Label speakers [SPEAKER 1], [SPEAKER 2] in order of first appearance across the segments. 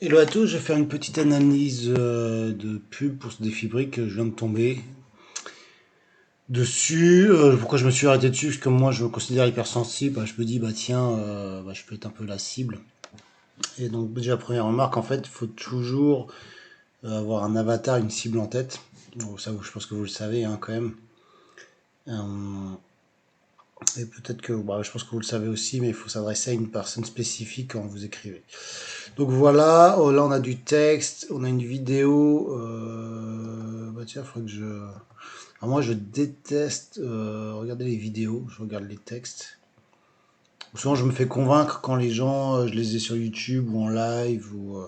[SPEAKER 1] Hello à tous, je vais faire une petite analyse de pub pour ce défi brique que je viens de tomber dessus. Pourquoi je me suis arrêté dessus? Parce que moi je me considère hypersensible, bah, je me dis bah tiens, je peux être un peu la cible. Et donc déjà première remarque, en fait, il faut toujours avoir un avatar, une cible en tête. Bon, ça je pense que vous le savez hein, quand même. Euh, et peut-être que bah, je pense que vous le savez aussi, mais il faut s'adresser à une personne spécifique quand vous écrivez. Donc voilà, oh, là on a du texte, on a une vidéo. Bah tiens, il faudrait que je. Alors moi je déteste regarder les vidéos, je regarde les textes. Souvent je me fais convaincre quand les gens, je les ai sur YouTube ou en live ou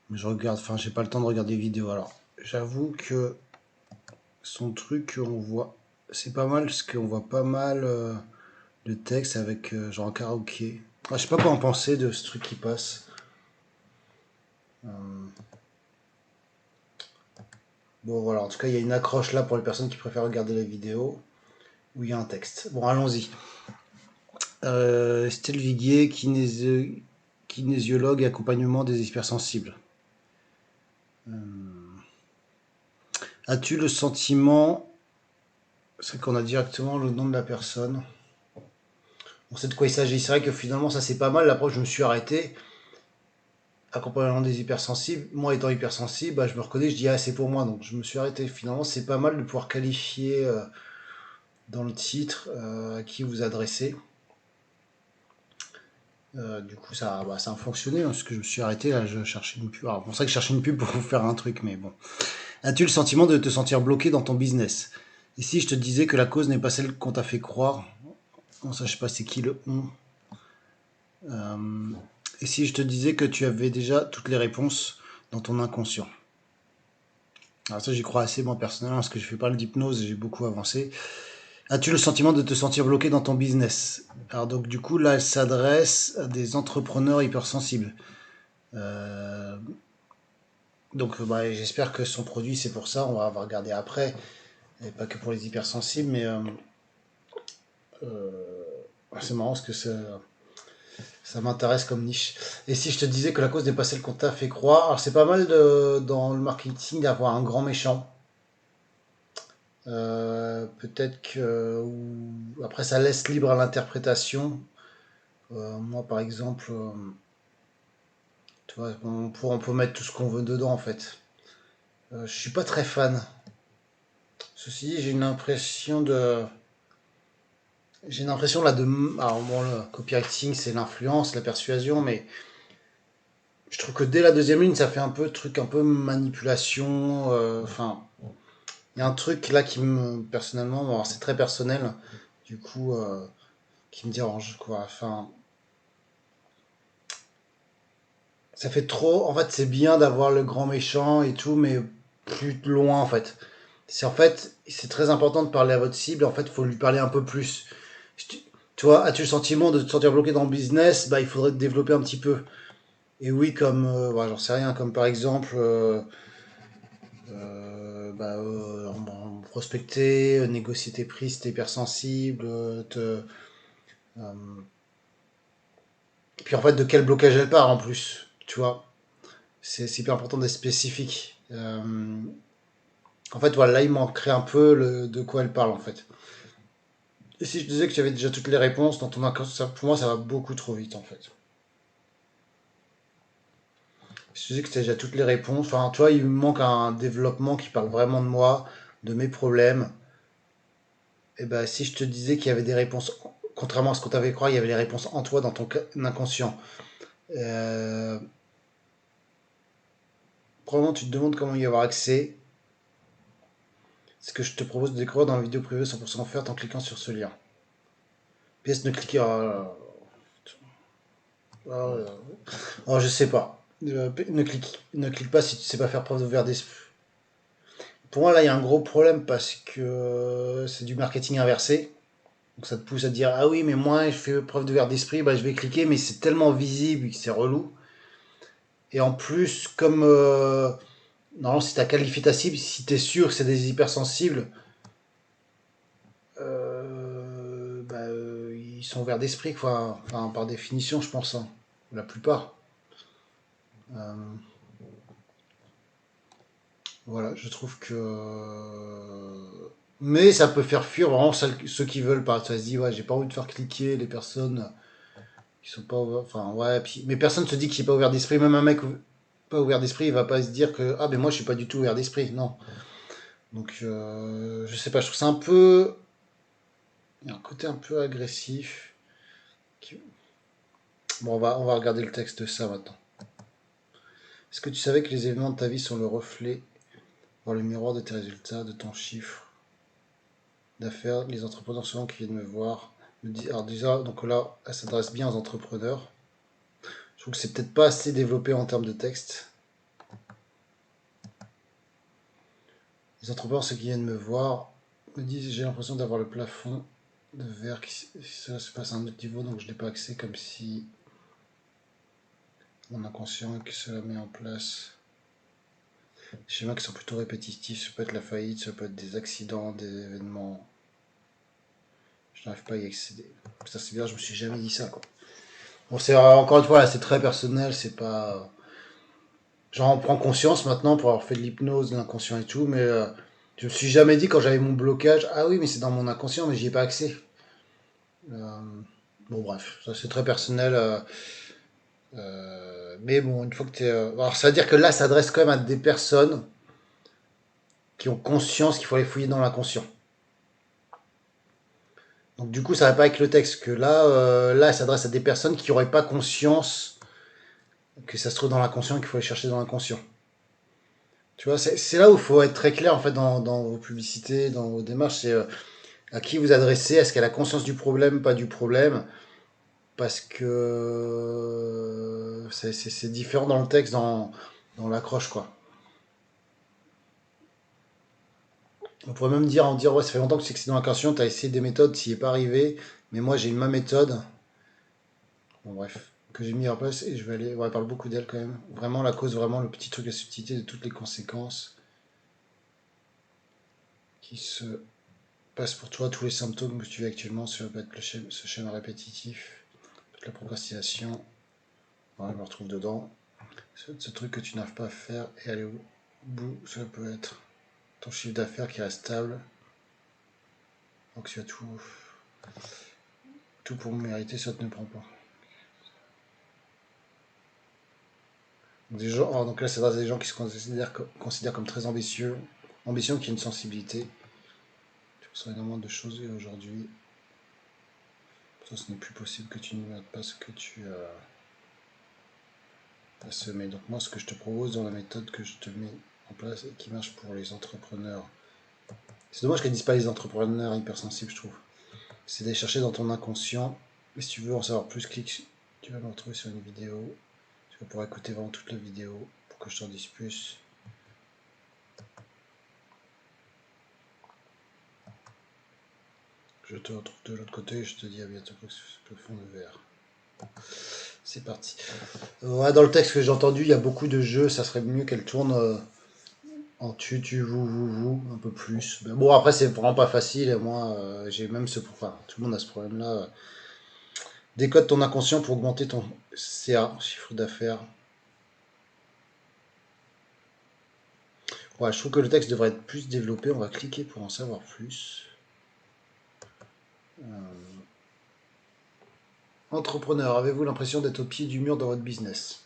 [SPEAKER 1] mais je regarde, enfin j'ai pas le temps de regarder les vidéos. Alors j'avoue que son truc on voit, c'est pas mal parce qu'on voit pas mal de texte avec genre un karaoké. Ah, je sais pas quoi en penser de ce truc qui passe. Euh, Bon voilà, en tout cas il y a une accroche là pour les personnes qui préfèrent regarder les vidéos où il y a un texte. Bon allons-y. Estelle Viguier, kinésiologue et accompagnement des hypersensibles. As-tu le sentiment, c'est qu'on a directement le nom de la personne, on sait de quoi il s'agit. C'est vrai que finalement ça c'est pas mal, l'approche je me suis arrêté, accompagnement des hypersensibles, moi étant hypersensible, bah, je me reconnais, je dis ah c'est pour moi, donc je me suis arrêté. Finalement c'est pas mal de pouvoir qualifier dans le titre à qui vous adressez. Du coup, ça a fonctionné, hein, parce que je me suis arrêté, là, je cherchais une pub. Alors, c'est vrai que je cherchais une pub pour vous faire un truc, mais bon. As-tu le sentiment de te sentir bloqué dans ton business? Et si je te disais que la cause n'est pas celle qu'on t'a fait croire? Bon, ça, je sais pas, c'est qui le on. Euh, et si je te disais que tu avais déjà toutes les réponses dans ton inconscient? Alors ça, j'y crois assez, moi, personnellement, parce que je fais pas d'hypnose et j'ai beaucoup avancé. As-tu le sentiment de te sentir bloqué dans ton business? Alors donc, du coup, là, elle s'adresse à des entrepreneurs hypersensibles. Euh, donc, bah, j'espère que son produit, c'est pour ça. On va regarder après. Et pas que pour les hypersensibles, mais c'est marrant parce que ça m'intéresse comme niche. Et si je te disais que la cause n'est pas celle qu'on t'a fait croire, alors c'est pas mal dans le marketing d'avoir un grand méchant. Peut-être que après ça laisse libre à l'interprétation. Moi par exemple, tu vois, on peut mettre tout ce qu'on veut dedans en fait. Je suis pas très fan. Ceci dit, j'ai une impression là de, alors bon, le copywriting c'est l'influence, la persuasion, mais je trouve que dès la deuxième ligne, ça fait un peu truc, un peu manipulation. Enfin, il y a un truc là qui me, personnellement, bon, c'est très personnel, du coup, qui me dérange, quoi. Enfin, ça fait trop. En fait, c'est bien d'avoir le grand méchant et tout, mais plus loin, en fait. C'est très important de parler à votre cible. En fait, il faut lui parler un peu plus. Tu vois, as-tu le sentiment de te sentir bloqué dans le business? Bah, il faudrait te développer un petit peu. Et oui, comme, j'en sais rien, comme par exemple. Prospecter, négocier tes prix si t'es hypersensible, euh, puis en fait de quel blocage elle part en plus, tu vois. C'est hyper important d'être spécifique. En fait, voilà, là il manquerait un peu de quoi elle parle en fait. Et si je disais que tu avais déjà toutes les réponses dans ton inconscient, pour moi ça va beaucoup trop vite en fait. Si je disais que tu as déjà toutes les réponses, enfin tu vois, il me manque un développement qui parle vraiment de moi, de mes problèmes. Et ben si je te disais qu'il y avait des réponses, contrairement à ce qu'on t'avait cru, il y avait les réponses en toi dans ton inconscient. Euh, Probablement tu te demandes comment y avoir accès. Ce que je te propose de découvrir dans la vidéo privée 100% offerte en cliquant sur ce lien. PS ne cliquez. Oh, je sais pas. Ne clique pas si tu sais pas faire preuve d'ouvert d'esprit. Pour moi, là, il y a un gros problème parce que c'est du marketing inversé. Donc ça te pousse à te dire ah oui, mais moi, je fais preuve d'ouvert d'esprit, bah, je vais cliquer, mais c'est tellement visible que c'est relou. Et en plus, comme normalement, si tu as qualifié ta cible, si tu es sûr que c'est des hypersensibles, ils sont ouverts d'esprit, quoi. Enfin, par définition, je pense, hein. La plupart. Voilà, je trouve que... Mais ça peut faire fuir vraiment ceux qui veulent pas. Ça se dit, ouais, j'ai pas envie de faire cliquer les personnes qui sont pas ouvertes. Enfin, ouais, mais personne se dit qu'il est pas ouvert d'esprit. Même un mec pas ouvert d'esprit, il va pas se dire que, ah, mais moi, je suis pas du tout ouvert d'esprit. Non. Donc, je sais pas, je trouve ça un peu... Il y a un côté un peu agressif. Bon, on va regarder le texte de ça maintenant. Est-ce que tu savais que les événements de ta vie sont le reflet, voire le miroir de tes résultats, de ton chiffre d'affaires? Les entrepreneurs souvent qui viennent me voir me disent, alors déjà, donc là, elle s'adresse bien aux entrepreneurs. Je trouve que c'est peut-être pas assez développé en termes de texte. Les entrepreneurs, ceux qui viennent me voir, me disent, j'ai l'impression d'avoir le plafond de verre, cela se passe à un autre niveau, donc je n'ai pas accès, comme si mon inconscient que cela met en place. Des schémas qui sont plutôt répétitifs, ça peut être la faillite, ça peut être des accidents, des événements. Je n'arrive pas à y accéder. Ça c'est bien, je me suis jamais dit ça quoi. Bon, c'est encore une fois, là, c'est très personnel, c'est pas. J'en prends conscience maintenant pour avoir fait de l'hypnose, de l'inconscient et tout, mais je me suis jamais dit quand j'avais mon blocage, ah oui, mais c'est dans mon inconscient, mais j'y ai pas accès. Euh, bon, bref, ça c'est très personnel. Mais bon, une fois que tu es. Alors, ça veut dire que là, ça s'adresse quand même à des personnes qui ont conscience qu'il faut aller fouiller dans l'inconscient. Donc, du coup, ça va pas avec le texte, que là, ça s'adresse à des personnes qui n'auraient pas conscience que ça se trouve dans l'inconscient et qu'il faut aller chercher dans l'inconscient. Tu vois, c'est là où il faut être très clair en fait dans vos publicités, dans vos démarches. C'est à qui vous adressez, est-ce qu'elle a conscience du problème, pas du problème, parce que c'est différent dans le texte, dans l'accroche quoi. On pourrait même dire ouais, ça fait longtemps que tu sais que c'est dans l'inconscient, tu as essayé des méthodes, tu n'y es pas arrivé, mais moi j'ai ma méthode. Bon bref, que j'ai mis en place et je vais aller. Ouais, elle parle beaucoup d'elle quand même. Vraiment la cause, vraiment le petit truc, la subtilité de toutes les conséquences qui se passent pour toi, tous les symptômes que tu vis actuellement, cela peut être ce schéma répétitif, peut-être la procrastination. Ouais, je me retrouve dedans. Ce truc que tu n'arrives pas à faire et aller au bout, cela peut être ton chiffre d'affaires qui reste stable. Donc tu as tout pour mériter, ça ne prend pas. Des gens, alors donc là, c'est des gens qui se considèrent comme très ambitieux, ambition qui a une sensibilité. Tu reçois énormément de choses et aujourd'hui, ça, ce n'est plus possible que tu ne mettes pas ce que tu as semé. Donc moi, ce que je te propose dans la méthode que je te mets en place et qui marche pour les entrepreneurs, c'est dommage qu'elles ne disent pas les entrepreneurs hypersensibles, je trouve. C'est d'aller chercher dans ton inconscient. Et si tu veux en savoir plus, clique, tu vas me retrouver sur une vidéo. Tu vas pouvoir écouter vraiment toute la vidéo pour que je t'en dise plus. Je te retrouve de l'autre côté et je te dis à bientôt pour le fond de verre. C'est parti. Ouais, dans le texte que j'ai entendu, il y a beaucoup de jeux. Ça serait mieux qu'elle tourne en tu, vous, un peu plus. Mais bon, après, c'est vraiment pas facile. Et moi, j'ai même ce. Enfin, tout le monde a ce problème-là. Décode ton inconscient pour augmenter ton CA, chiffre d'affaires. Ouais, je trouve que le texte devrait être plus développé. On va cliquer pour en savoir plus. Entrepreneur, avez-vous l'impression d'être au pied du mur dans votre business?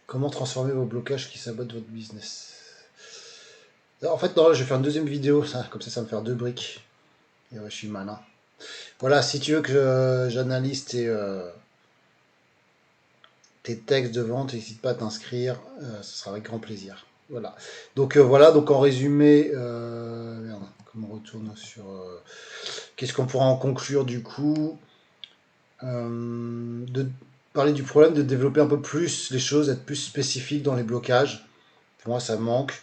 [SPEAKER 1] Comment transformer vos blocages qui sabotent votre business? En fait, non, je vais faire une deuxième vidéo, comme ça va me faire deux briques. Et ouais, je suis malin. Voilà, si tu veux que j'analyse tes textes de vente, n'hésite pas à t'inscrire, ce sera avec grand plaisir. Voilà. Donc voilà, donc en résumé, merde, comme on retourne sur... qu'est-ce qu'on pourra en conclure du coup? De parler du problème, de développer un peu plus les choses, être plus spécifique dans les blocages. Pour moi, ça manque.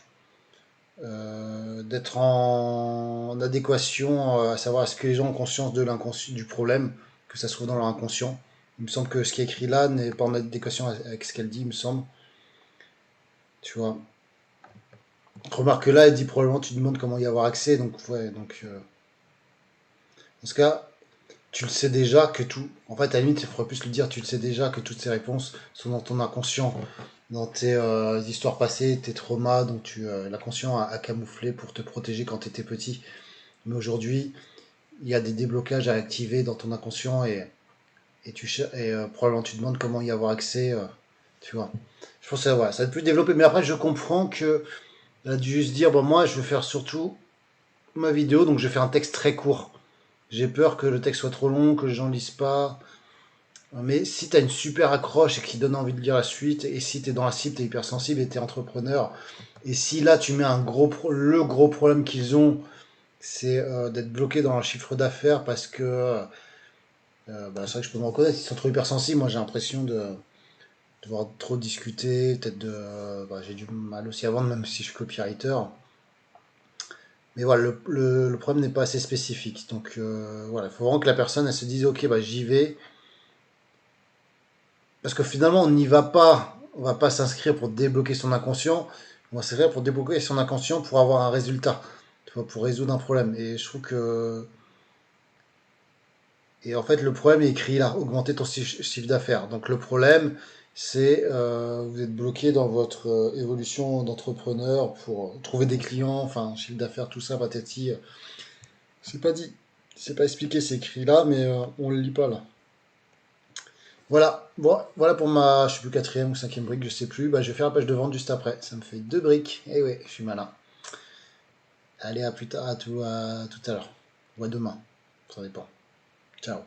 [SPEAKER 1] D'être en adéquation, à savoir est-ce que les gens ont conscience de du problème, que ça se trouve dans leur inconscient. Il me semble que ce qui est écrit là n'est pas en adéquation avec ce qu'elle dit, il me semble. Tu vois. Remarque que là, elle dit probablement tu demandes comment y avoir accès, donc ouais, donc dans ce cas, tu le sais déjà que tout. En fait, à la limite, il faudrait plus le dire, tu le sais déjà que toutes ces réponses sont dans ton inconscient, dans tes histoires passées, tes traumas, donc l'inconscient a camouflé pour te protéger quand tu étais petit. Mais aujourd'hui, il y a des déblocages à activer dans ton inconscient et probablement tu te demandes comment y avoir accès, tu vois. Je pense que ouais, ça va être plus développé. Mais après, je comprends que elle a dû juste dire, bon, moi, je vais faire surtout ma vidéo, donc je vais faire un texte très court. J'ai peur que le texte soit trop long, que les gens lisent pas. Mais si tu as une super accroche et qui donne envie de lire la suite, et si tu es dans la cible, tu es hypersensible et tu es entrepreneur, et si là tu mets le gros problème qu'ils ont, c'est d'être bloqué dans leur chiffre d'affaires parce que bah, c'est vrai que je peux me reconnaître, ils sont trop hypersensibles. Moi j'ai l'impression de devoir trop discuter, peut-être bah, j'ai du mal aussi à vendre, même si je suis copywriter. Mais voilà, le problème n'est pas assez spécifique. Donc voilà, il faut vraiment que la personne elle se dise ok, bah, j'y vais. Parce que finalement, on n'y va pas. On va pas s'inscrire pour débloquer son inconscient. On va s'inscrire pour débloquer son inconscient pour avoir un résultat. Tu vois, pour résoudre un problème. Et je trouve que. Et en fait, le problème est écrit là, augmenter ton chiffre d'affaires. Donc le problème, c'est vous êtes bloqué dans votre évolution d'entrepreneur pour trouver des clients, enfin, chiffre d'affaires, tout ça, patati. C'est pas dit. C'est pas expliqué, c'est écrit là, mais on le lit pas là. Voilà, bon, voilà pour ma, je sais plus, quatrième ou cinquième brique, je sais plus. Bah, je vais faire la page de vente juste après. Ça me fait deux briques. Eh ouais, je suis malin. Allez, à plus tard, à tout à l'heure. Ou à demain. Ça dépend. Ciao.